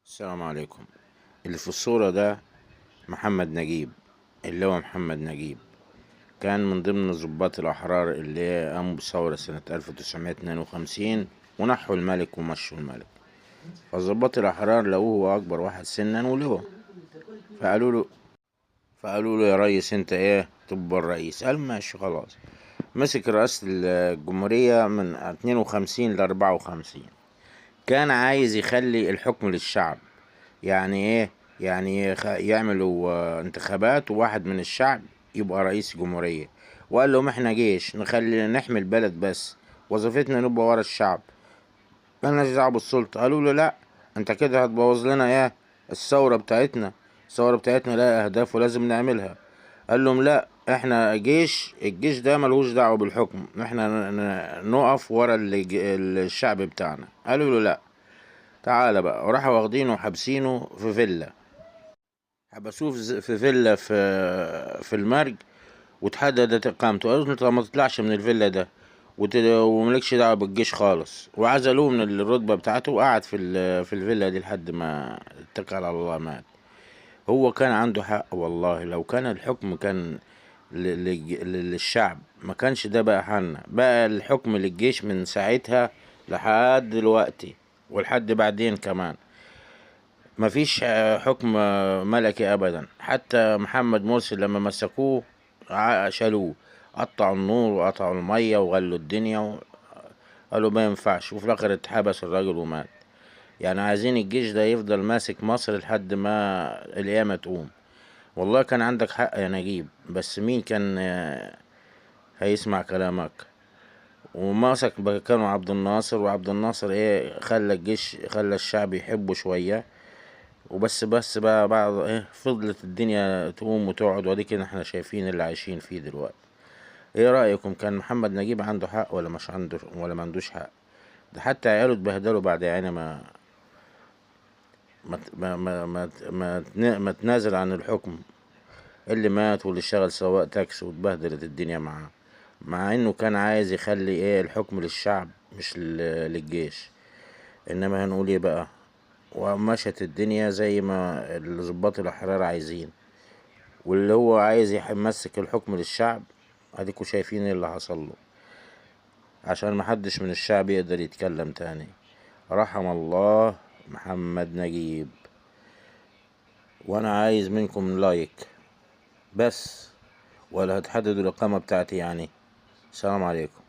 السلام عليكم. اللي في الصورة ده محمد نجيب، اللي هو محمد نجيب كان من ضمن الضباط الأحرار اللي قاموا بثورة سنة 1952 ونحوا الملك ومشوا الملك. فالضباط الأحرار لقوه هو أكبر واحد سنا وله، فقالوا له فقالوا له يا ريس انت ايه تبقى الرئيس؟ قال ماشي خلاص. مسك رئاسة الجمهورية من 52 ل 54. كان عايز يخلي الحكم للشعب. يعني ايه؟ يعني يعملوا انتخابات وواحد من الشعب يبقى رئيس جمهورية. وقال لهم احنا جيش نخلي نحمي البلد بس، وظيفتنا نبقى ورا الشعب، مالناش دعوة بالسلطة. قالوا له لا، انت كده هتبوظ لنا ايه الثورة بتاعتنا. الثورة بتاعتنا لها اهداف ولازم نعملها. قال لهم لا، احنا جيش، الجيش ده ملهوش دعوة بالحكم، احنا نقف ورا الشعب بتاعنا. قالوا له لا، تعالى بقى. وراحوا واخدينه وحابسينه في فيلا. حبسوه في فيلا في المرج، وتحددت اقامته. قالوا له انت ما تطلعش من الفيلا ده، وملكش دعوه بالجيش خالص. وعزلوه من الرتبه بتاعته، وقعد في الفيلا دي لحد ما اتكل على الله مات. هو كان عنده حق والله. لو كان الحكم كان للشعب ما كانش ده بقى حالنا. بقى الحكم للجيش من ساعتها لحد دلوقتي ولحد بعدين كمان. مفيش حكم ملكي ابدا. حتى محمد مرسي لما مسكوه شالوه، قطعوا النور وقطعوا المية وغلوا الدنيا قالوا ما ينفعش. وفي الاخر اتحبس الراجل ومات. يعني عايزين الجيش ده يفضل ماسك مصر لحد ما القيامة تقوم. والله كان عندك حق يا نجيب، بس مين كان هيسمع كلامك؟ وماسك كانوا عبد الناصر، وعبد الناصر ايه خلى الجيش، خلى الشعب يحبه شوية وبس بقى بعض ايه فضلت الدنيا تقوم وتقعد، وادي كده احنا شايفين اللي عايشين فيه دلوقتي. ايه رأيكم؟ كان محمد نجيب عنده حق ولا مش عنده، ولا ما عندوش حق؟ ده حتى عياله اتبهدلوا بعد يعني ما تنازل عن الحكم. اللي مات واللي اشتغل سواق تاكسي واتبهدلت الدنيا معاه، مع انه كان عايز يخلي ايه الحكم للشعب مش للجيش. انما هنقول ايه بقى؟ ومشت الدنيا زي ما الضباط الاحرار عايزين، واللي هو عايز يمسك الحكم للشعب اديكوا شايفين إيه اللي حصل له. عشان محدش من الشعب يقدر يتكلم تاني. رحم الله محمد نجيب. وانا عايز منكم لايك بس، ولا هتحددوا الاقامة بتاعتي يعني؟ السلام عليكم.